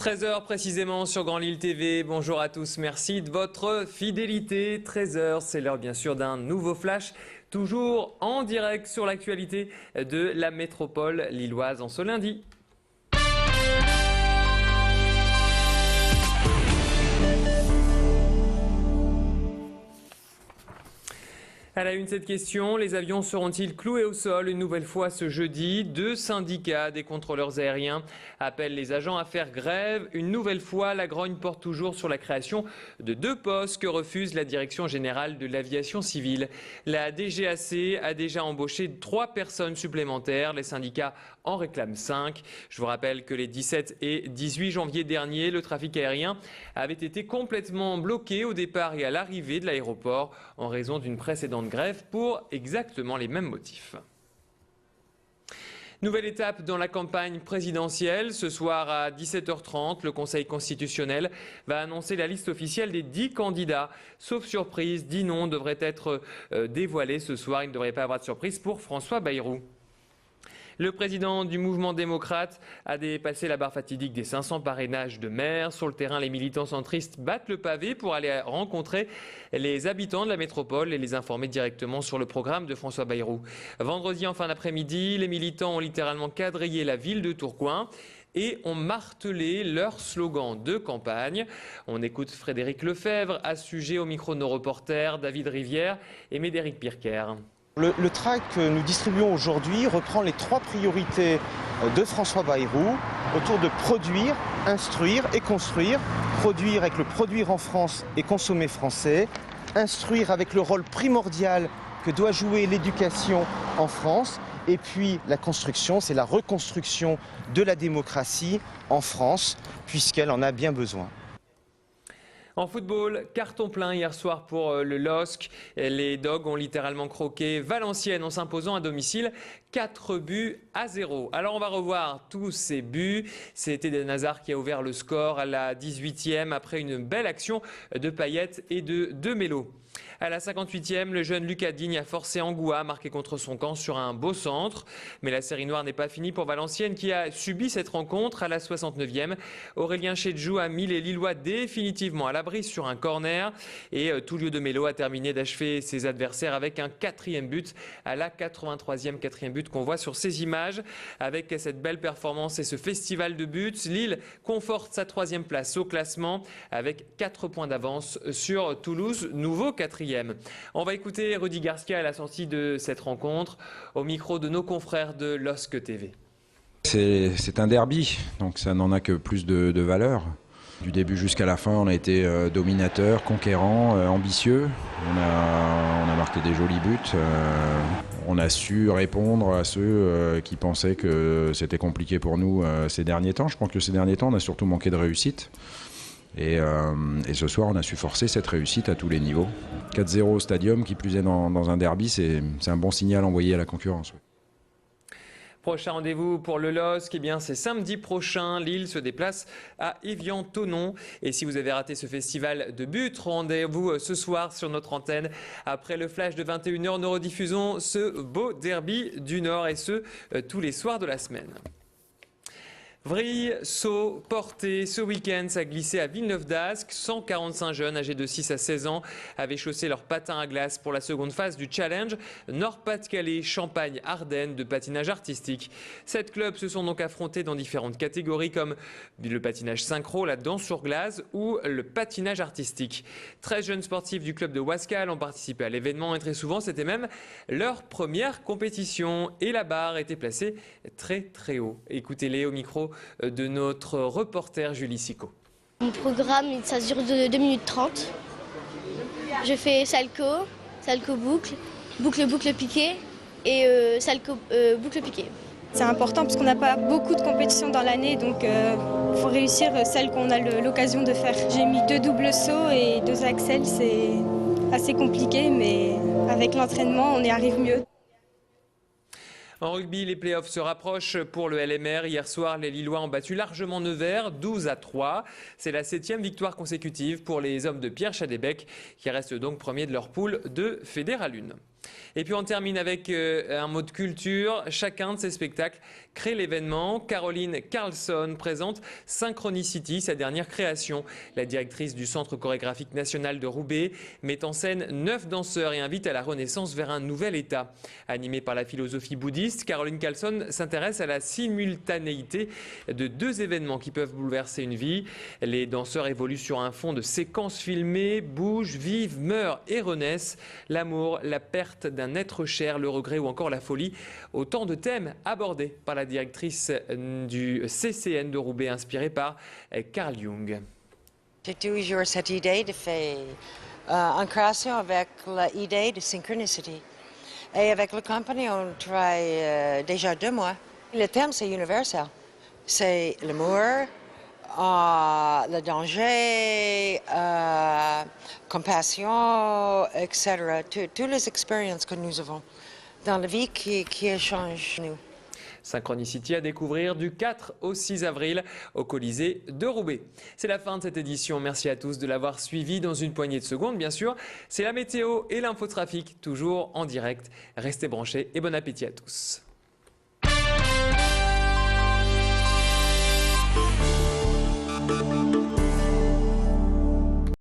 13h précisément sur Grand Lille TV. Bonjour à tous, merci de votre fidélité. 13h, c'est l'heure bien sûr d'un nouveau flash, toujours en direct sur l'actualité de la métropole lilloise en ce lundi. À la une, cette question, les avions seront-ils cloués au sol une nouvelle fois ce jeudi? Deux syndicats des contrôleurs aériens appellent les agents à faire grève. Une nouvelle fois, la grogne porte toujours sur la création de 2 postes que refuse la Direction générale de l'aviation civile. La DGAC a déjà embauché 3 personnes supplémentaires. Les syndicats en réclament 5. Je vous rappelle que les 17 et 18 janvier dernier, le trafic aérien avait été complètement bloqué au départ et à l'arrivée de l'aéroport en raison d'une précédente grève pour exactement les mêmes motifs. Nouvelle étape dans la campagne présidentielle. Ce soir à 17h30, le Conseil constitutionnel va annoncer la liste officielle des 10 candidats. Sauf surprise, 10 noms devraient être dévoilés ce soir. Il ne devrait pas y avoir de surprise pour François Bayrou. Le président du mouvement démocrate a dépassé la barre fatidique des 500 parrainages de maires. Sur le terrain, les militants centristes battent le pavé pour aller rencontrer les habitants de la métropole et les informer directement sur le programme de François Bayrou. Vendredi en fin d'après-midi, les militants ont littéralement quadrillé la ville de Tourcoing et ont martelé leur slogan de campagne. On écoute Frédéric Lefebvre à ce sujet au micro de nos reporters David Rivière et Médéric Pirker. Le tract que nous distribuons aujourd'hui reprend les 3 priorités de François Bayrou autour de produire, instruire et construire. Produire avec le produire en France et consommer français. Instruire avec le rôle primordial que doit jouer l'éducation en France. Et puis la construction, c'est la reconstruction de la démocratie en France, puisqu'elle en a bien besoin. En football, carton plein hier soir pour le LOSC. Les Dogs ont littéralement croqué Valenciennes en s'imposant à domicile 4-0. Alors on va revoir tous ces buts. C'était Eden Hazard qui a ouvert le score à la 18e après une belle action de Payet et de Melo. À la 58e, le jeune Lucas Digne a forcé Angoua à marquer contre son camp sur un beau centre. Mais la série noire n'est pas finie pour Valenciennes qui a subi cette rencontre à la 69e. Aurélien Chedjou a mis les Lillois définitivement à l'abri sur un corner. Et Tullio de Melo a terminé d'achever ses adversaires avec un 4e but à la 83e, 4e but qu'on voit sur ces images. Avec cette belle performance et ce festival de buts, Lille conforte sa 3e place au classement avec 4 points d'avance sur Toulouse, nouveau 4e. On va écouter Rudy Garcia à la sortie de cette rencontre au micro de nos confrères de LOSC TV. C'est un derby, donc ça n'en a que plus de valeur. Du début jusqu'à la fin, on a été dominateur, conquérant, ambitieux. On a marqué des jolis buts. On a su répondre à ceux qui pensaient que c'était compliqué pour nous ces derniers temps. Je pense que ces derniers temps, on a surtout manqué de réussite. Et ce soir, on a su forcer cette réussite à tous les niveaux. 4-0 au stadium, qui plus est dans un derby, c'est un bon signal envoyé à la concurrence. Prochain rendez-vous pour le LOSC, c'est samedi prochain. Lille se déplace à Évian-Thonon. Et si vous avez raté ce festival de buts, rendez-vous ce soir sur notre antenne. Après le flash de 21h, nous rediffusons ce beau derby du Nord et ce, tous les soirs de la semaine. Vrille, saut, portée, ce week-end, ça glissait à Villeneuve-d'Ascq. 145 jeunes âgés de 6 à 16 ans avaient chaussé leurs patins à glace pour la seconde phase du challenge Nord-Pas-de-Calais, Champagne, Ardennes de patinage artistique. 7 clubs se sont donc affrontés dans différentes catégories comme le patinage synchro, la danse sur glace ou le patinage artistique. 13 jeunes sportifs du club de Wascal ont participé à l'événement et très souvent c'était même leur première compétition et la barre était placée très très haut. Écoutez-les au micro de notre reporter Julie Sicot. Mon programme, ça dure de 2 minutes 30. Je fais salco, salco boucle, boucle piqué et salco boucle piqué. C'est important parce qu'on n'a pas beaucoup de compétitions dans l'année, donc il faut réussir celle qu'on a l'occasion de faire. J'ai mis 2 doubles sauts et 2 axels, c'est assez compliqué, mais avec l'entraînement, on y arrive mieux. En rugby, les playoffs se rapprochent pour le LMR. Hier soir, les Lillois ont battu largement Nevers, 12-3. C'est la 7e victoire consécutive pour les hommes de Pierre Chadébec, qui restent donc premiers de leur poule de Fédéral 1. Et puis on termine avec un mot de culture. Chacun de ces spectacles crée l'événement. Caroline Carlson présente Synchronicity, sa dernière création. La directrice du Centre chorégraphique national de Roubaix met en scène 9 danseurs et invite à la renaissance vers un nouvel état. Animée par la philosophie bouddhiste, Caroline Carlson s'intéresse à la simultanéité de 2 événements qui peuvent bouleverser une vie. Les danseurs évoluent sur un fond de séquences filmées, bougent, vivent, meurent et renaissent. L'amour, la perte d'un être cher, le regret ou encore la folie. Autant de thèmes abordés par la directrice du CCN de Roubaix, inspirée par Carl Jung. J'ai toujours cette idée de faire en création avec l'idée de synchronicity. Et avec la compagnie, on travaille déjà 2 mois. Le thème, c'est universel. C'est l'amour, le danger, compassion, etc. Toutes les expériences que nous avons dans la vie qui changent nous. Synchronicity à découvrir du 4 au 6 avril au Colisée de Roubaix. C'est la fin de cette édition. Merci à tous de l'avoir suivi. Dans une poignée de secondes, bien sûr, c'est la météo et l'infotrafic, toujours en direct. Restez branchés et bon appétit à tous.